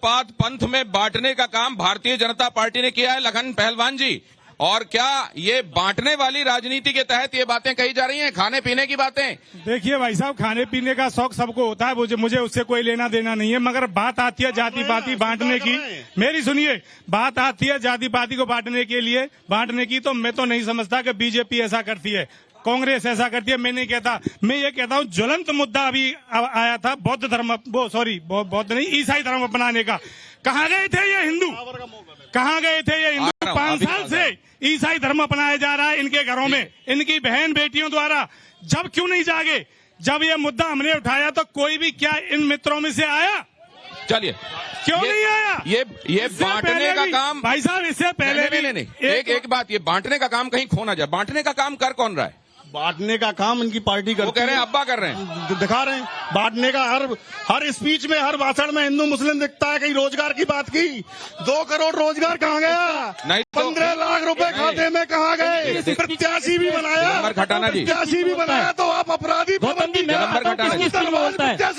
पात पंथ में बांटने का काम भारतीय जनता पार्टी ने किया है लखन पहलवान जी। और क्या ये बांटने वाली राजनीति के तहत ये बातें कही जा रही हैं, खाने पीने की बातें? देखिए भाई साहब, खाने पीने का शौक सबको होता है, मुझे उससे कोई लेना देना नहीं है, मगर बात आती है जाति पाति बांटने की। मेरी सुनिए, बात आती है जाति पाति को बांटने के लिए बांटने की, तो मैं तो नहीं समझता कि बीजेपी ऐसा करती है, कांग्रेस ऐसा करती है। मैं नहीं कहता, मैं ये कहता हूँ ज्वलंत मुद्दा अभी आया था बौद्ध धर्म, बौद्ध नहीं, ईसाई धर्म अपनाने का। कहाँ गए थे ये हिंदू, कहाँ गए थे ये हिंदू? 5 साल से ईसाई धर्म अपनाया जा रहा है इनके घरों में, इनकी बहन बेटियों द्वारा। जब क्यों नहीं जागे? जब ये मुद्दा हमने उठाया तो कोई भी क्या इन मित्रों में से आया? चलिए, क्यों नहीं आया? ये बांटने का काम भाई साहब, इससे पहले नहीं, एक बात, ये बांटने का काम कहीं खो ना जाए। बांटने का काम कर कौन रहा है? बांटने का काम इनकी पार्टी करती है। वो कह रहे हैं अब्बा कर रहे हैं, दिखा रहे हैं। बांटने का हर स्पीच में, हर भाषण में हिंदू मुस्लिम दिखता है। कहीं रोजगार की बात की, 2 करोड़ रोजगार कहाँ गया? नहीं, 15 लाख रुपए खाते में कहाँ गए? प्रत्याशी भी बनाया, खटाना जी, प्रत्याशी भी बनाया, तो आप अपराधी प्रत्याशी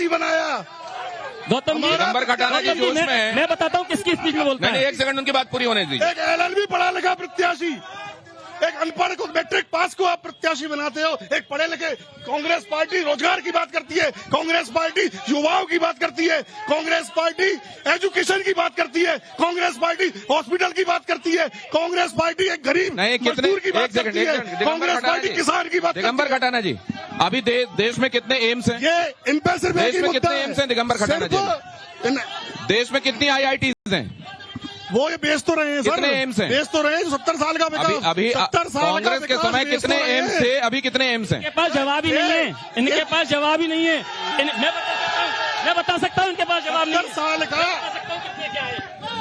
बनाया। गौतम जी, दिगंबर खटाना जी जोश में है। मैं बताता हूँ किसकी स्पीच में बोलता है। नहीं, 1 सेकंड उनकी बात पूरी होने दीजिए। एक LLB पढ़ा लिखा प्रत्याशी, एक अनपढ़ को, मैट्रिक पास को आप प्रत्याशी बनाते हो। एक पढ़े लिखे, कांग्रेस पार्टी रोजगार की बात करती है, कांग्रेस पार्टी युवाओं की बात करती है, कांग्रेस पार्टी एजुकेशन की बात करती है, कांग्रेस पार्टी हॉस्पिटल की बात करती है, कांग्रेस पार्टी एक गरीब मजदूर की बात करती है, कांग्रेस पार्टी किसान की बात। दिगंबर खटाना जी, अभी देश में कितने एम्स हैं? ये इन पे सिर्फ देश में कितने एम्स हैं दिगंबर खटाना जी? देश में कितनी IITs हैं? वो ये बेच तो रहे हैं सर, कितने एम्स हैं? बेच तो रहे हैं। 70 साल का विकास, अभी 70 साल कांग्रेस के समय कितने एम्स थे, अभी कितने एम्स हैं? इनके पास जवाब ही नहीं है, इनके पास जवाब ही नहीं है। मैं बता सकता हूँ इनके पास जवाब नहीं है। 70 साल का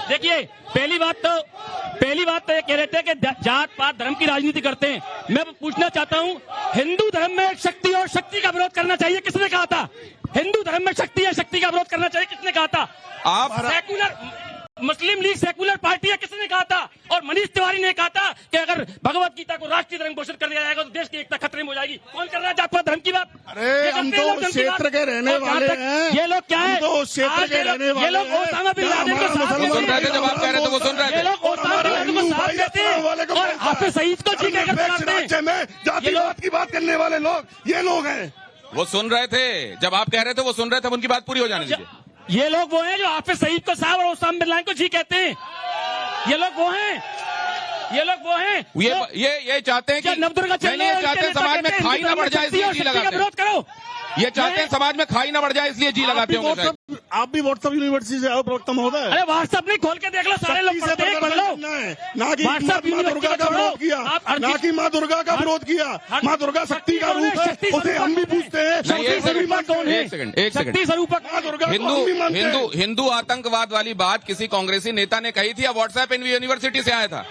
देखिए, पहली बात तो ये कह रहे थे कि जात पात धर्म की राजनीति करते हैं। मैं पूछना चाहता हूँ, हिंदू धर्म में शक्ति और शक्ति का विरोध करना चाहिए, किसने कहा था? हिंदू धर्म में शक्ति है, शक्ति का विरोध करना चाहिए, किसने कहा था? आप सेकुलर मुस्लिम लीग सेकुलर पार्टी है, किसने कहा था? और मनीष तिवारी ने कहा था कि अगर भगवत गीता को राष्ट्रीय धर्म घोषित कर दिया जाएगा तो देश की एकता खतरे में हो जाएगी। कौन कर रहा है जात पात धर्म की बात? अरे हम तो उस क्षेत्र के रहने वाले हैं। ये लोग क्या है? तो उस क्षेत्र के रहने वाले, ये लोग ओसामा बिन लादेन को साथ में सुन रहे थे, जब आप कह रहे थे वो सुन रहे थे। ये लोग ओसामा बिन लादेन को साथ देते हैं और हाफिज सईद को जी कहकर बुलाते हैं। राज्य में जातिवाद की बात करने वाले लोग ये लोग हैं। वो सुन रहे थे, जब आप कह रहे थे वो सुन रहे थे, उनकी बात पूरी हो जाने दीजिए। ये लोग वो हैं जो हाफिज सईद को साहब और ओसामा बिन लादेन को जी कहते हैं। ये लोग वो हैं, ये चाहते हैं कि नवदुर्गा नहीं, चाहते हैं समाज में खाई ना बढ़ जाए इसलिए जी लगाते हैं। करो, ये चाहते हैं समाज में खाई ना बढ़ जाए इसलिए जी लगाते होंगे। आप भी व्हाट्सएप यूनिवर्सिटी से आओ, प्रवक्ता महोदय। अरे व्हाट्सएप नहीं, खोल के देख लो, सारे लोग पढ़ते हैं, पढ़ लो। ना कि माँ दुर्गा का विरोध किया, ना कि माँ दुर्गा का विरोध किया। माँ दुर्गा शक्ति का रूप है, उसे हम भी पूछते हैं। एक सेकंड, हिंदू आतंकवाद वाली बात किसी कांग्रेसी नेता ने कही थी या व्हाट्सएप यूनिवर्सिटी से आया था?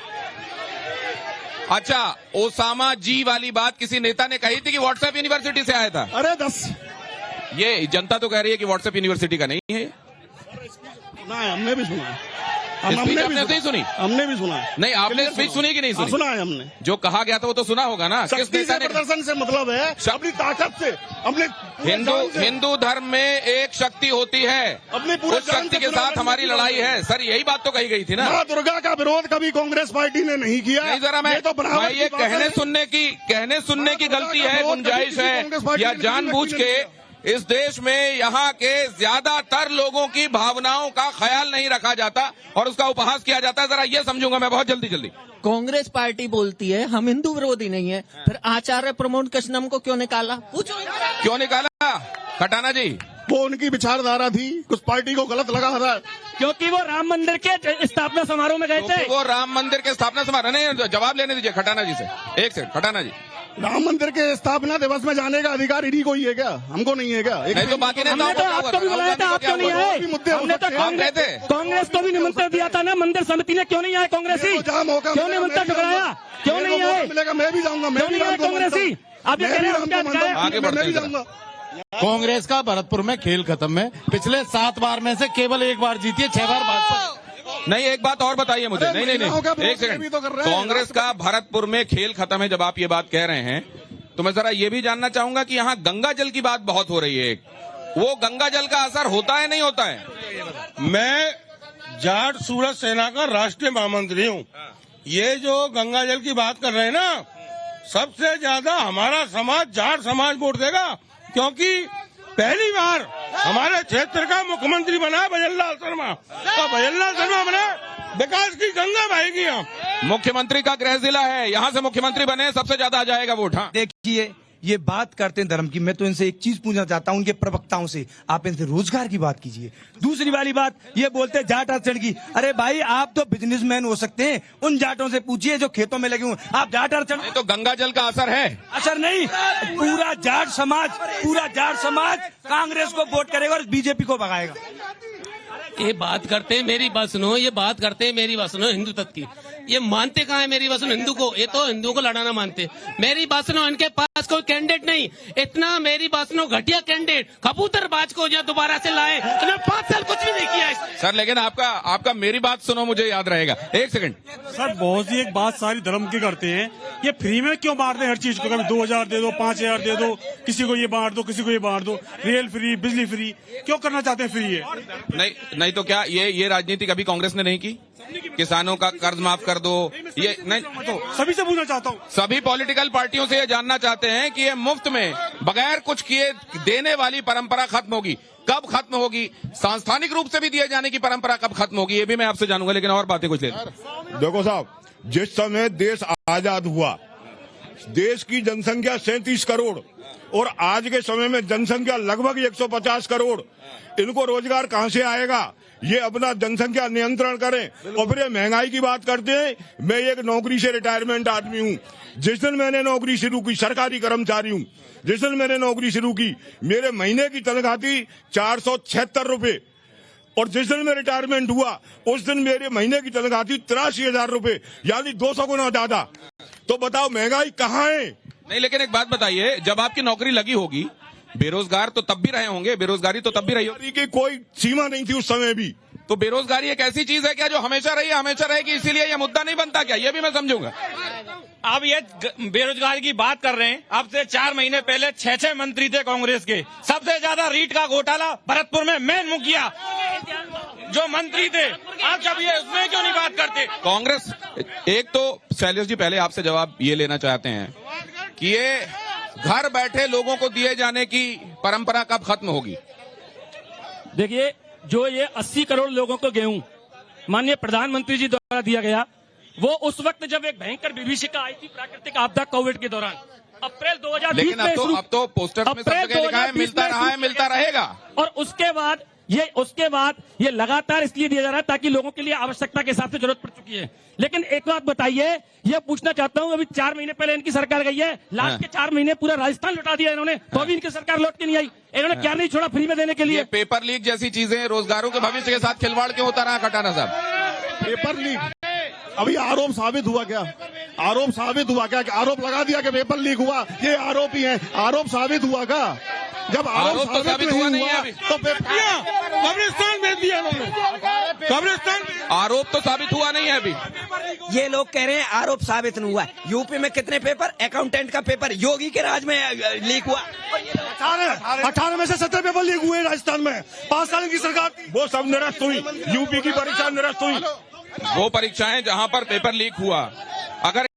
अच्छा, ओसामा जी वाली बात किसी नेता ने कही थी कि व्हाट्सएप यूनिवर्सिटी से आया था? अरे 10 ये जनता तो कह रही है कि व्हाट्सएप यूनिवर्सिटी का नहीं है। हमने भी सुना, हमने भी सुनी, हमने भी सुना। नहीं, आपने स्पीच सुनी कि नहीं सुनी? सुना है हमने। जो कहा गया था वो तो सुना होगा ना। किस नेता ने? प्रदर्शन से मतलब है अपनी ताकत से, अपने हिंदू धर्म में एक शक्ति होती है, अपनी उस शक्ति के साथ हमारी लड़ाई है। सर, यही बात तो कही गई थी ना। माँ दुर्गा का विरोध कभी कांग्रेस पार्टी ने नहीं किया। नहीं, जरा मैं ये कहने सुनने की गलती है, गुंजाइश है, या जानबूझ के इस देश में यहाँ के ज्यादातर लोगों की भावनाओं का ख्याल नहीं रखा जाता और उसका उपहास किया जाता है। जरा ये समझूंगा मैं बहुत जल्दी। कांग्रेस पार्टी बोलती है हम हिंदू विरोधी नहीं है, फिर आचार्य प्रमोद कृष्णम को क्यों निकाला? पूछो क्यों निकाला खटाना जी? वो उनकी विचारधारा थी, कुछ पार्टी को गलत लगा था, क्योंकि वो राम मंदिर के स्थापना समारोह में गए थे। वो राम मंदिर के स्थापना समारोह, नहीं, जवाब लेने दीजिए खटाना जी से। एक सेकंड खटाना जी, राम मंदिर के स्थापना दिवस में जाने का अधिकार ईडी को ही है क्या? हमको नहीं है क्या? नहीं तो बाकी हमने तो आपको भी बुलाया था, आप क्यों नहीं आए? हमने तो कांग्रेस को भी निमंत्रण दिया था ना, मंदिर समिति ने क्यों नहीं आए कांग्रेसी? क्यों निमंत्रण ठुकराया? क्यों नहीं आए? मैं भी जाऊंगा, क्यों नहीं आए कांग्रेसी? आप ये कह रहे हैं आगे बढ़ते जाऊंगा। कांग्रेस का भरतपुर में खेल खत्म है। पिछले 7 बार में से केवल 1 बार जीती है, 6 बार भाजपा। नहीं, एक बात और बताइए मुझे। नहीं, एक सेकंड, कांग्रेस का भरतपुर में खेल खत्म है जब आप ये बात कह रहे हैं, तो मैं जरा ये भी जानना चाहूंगा कि यहाँ गंगा जल की बात बहुत हो रही है। वो गंगा जल का असर होता है नहीं होता है? जाट सूरज सेना का राष्ट्रीय महामंत्री हूँ। ये जो गंगा जल की बात कर रहे हैं ना, सबसे ज्यादा हमारा समाज जाट समाज वोट देगा, क्योंकि पहली बार हमारे क्षेत्र का मुख्यमंत्री बना भजनलाल शर्मा, तो भजनलाल शर्मा बने, विकास की गंगा बहेगी। यहाँ मुख्यमंत्री का गृह जिला है, यहाँ से मुख्यमंत्री बने सबसे ज्यादा आ जाएगा वोट। हाँ, देखिए ये बात करते हैं धर्म की, मैं तो इनसे एक चीज पूछना चाहता हूं, उनके प्रवक्ताओं से, आप इनसे रोजगार की बात कीजिए। दूसरी वाली बात ये बोलते हैं जाट आरक्षण की, अरे भाई आप तो बिजनेसमैन हो सकते हैं, उन जाटों से पूछिए जो खेतों में लगे हुए, आप जाट आरक्षण। तो गंगा जल का असर है, असर नहीं, पूरा जाट समाज कांग्रेस को वोट करेगा और बीजेपी को भगाएगा। ये बात करते हैं मेरी बात सुनो, ये बात करते हैं मेरी बात सुनो हिंदू तत्व की, ये मानते कहाँ है मेरी बात सुनो हिंदू को, ये तो हिंदुओं को लड़ाना मानते। मेरी बात सुनो, इनके पास कोई कैंडिडेट नहीं, इतना मेरी बात सुनो घटिया कैंडिडेट कबूतरबाज को जो दोबारा से लाए, इन्होंने 5 साल कुछ भी नहीं किया है। सर लेकिन आपका मेरी बात सुनो मुझे याद रहेगा। एक सेकंड सर, बहुत सी एक बात सारी धर्म की करते हैं, ये फ्री में क्यों बांट दे हर चीज को, कभी 2000 दे दो, 5000 दे दो, किसी को ये बांट दो, किसी को ये बांट दो, रेल फ्री, बिजली फ्री, क्यों करना चाहते हैं फ्री ये? नहीं तो क्या ये राजनीति कभी कांग्रेस ने नहीं की? किसानों का कर्ज माफ कर दो, ये नहीं, सभी से पूछना चाहता हूँ, सभी पॉलिटिकल पार्टियों से ये जानना चाहते हैं कि ये मुफ्त में बगैर कुछ किए देने वाली परंपरा खत्म होगी, कब खत्म होगी? सांस्थानिक रूप से भी दिए जाने की परंपरा कब खत्म होगी, ये भी मैं आपसे जानूंगा। लेकिन और बातें कुछ देखो साहब, जिस समय देश आजाद हुआ, देश की जनसंख्या 37 करोड़ और आज के समय में जनसंख्या लगभग 150 करोड़, इनको रोजगार कहां से आएगा? ये अपना जनसंख्या नियंत्रण करें। और फिर ये महंगाई की बात करते हैं। मैं एक नौकरी से रिटायरमेंट आदमी हूँ। जिस दिन मैंने नौकरी शुरू की, सरकारी कर्मचारी हूँ, जिस दिन मैंने नौकरी शुरू की मेरे महीने की तनख्वाह थी 476 रुपए, और जिस दिन मैं रिटायरमेंट हुआ उस दिन मेरे महीने की तनख्वाह थी 83,000 रुपए, यानी 200 गुना ज्यादा। तो बताओ महंगाई कहाँ है? नहीं, लेकिन एक बात बताइए, जब आपकी नौकरी लगी होगी, बेरोजगार तो तब भी रहे होंगे, बेरोजगारी तो तब भी रही होगी, की कोई सीमा नहीं थी उस समय भी। तो बेरोजगारी एक ऐसी चीज है क्या जो हमेशा रही है, हमेशा रहेगी, इसीलिए यह मुद्दा नहीं बनता क्या? ये भी मैं समझूंगा। अब ये बेरोजगारी की बात कर रहे हैं, अब से 4 महीने पहले 6 मंत्री थे कांग्रेस के, सबसे ज्यादा रीट का घोटाला भरतपुर में मेन मुखिया जो मंत्री थे, आप जब ये उसमें क्यों नहीं बात करते? कांग्रेस, एक तो शैलेश जी पहले आपसे जवाब ये लेना चाहते हैं कि ये घर बैठे लोगों को दिए जाने की परंपरा कब खत्म होगी? देखिए, जो ये 80 करोड़ लोगों को गेहूं माननीय प्रधानमंत्री जी द्वारा दिया गया, वो उस वक्त जब एक भयंकर विभीषिका आई थी प्राकृतिक आपदा कोविड के दौरान, अप्रैल 2020 लेकिन अब तो पोस्टर में सब जगह लिखा है मिलता रहा है, मिलता रहेगा। और उसके बाद ये लगातार इसलिए दिया जा रहा है ताकि लोगों के लिए आवश्यकता के हिसाब से जरूरत पड़ चुकी है। लेकिन एक बात बताइए, ये पूछना चाहता हूँ, अभी 4 महीने पहले इनकी सरकार गई है, लास्ट के 4 महीने पूरा राजस्थान लुटा दिया इन्होंने, तो अभी इनकी सरकार लौट के नहीं आई। इन्होंने क्या नहीं छोड़ा फ्री में देने के लिए? ये पेपर लीक जैसी चीजें रोजगारों के भविष्य के साथ खिलवाड़ क्यों होता रहा खटाना साहब? पेपर लीक अभी आरोप साबित हुआ क्या? आरोप साबित हुआ क्या? आरोप लगा दिया कि पेपर लीक हुआ, ये आरोपी हैं, आरोप साबित हुआ क्या? जब आरोप तो साबित हुआ नहीं है अभी, तो कब्रिस्तान भेज दिया उन्होंने, कब्रिस्तान। आरोप तो साबित हुआ नहीं है अभी। ये लोग कह रहे हैं आरोप साबित नहीं हुआ। यूपी में कितने पेपर, अकाउंटेंट का पेपर योगी के राज में लीक हुआ, 18 में से 17 पेपर लीक हुए राजस्थान में, 5 साल की सरकार, वो सब निरस्त हुई। यूपी की परीक्षा निरस्त हुई। वो परीक्षाएं जहां पर पेपर लीक हुआ, अगर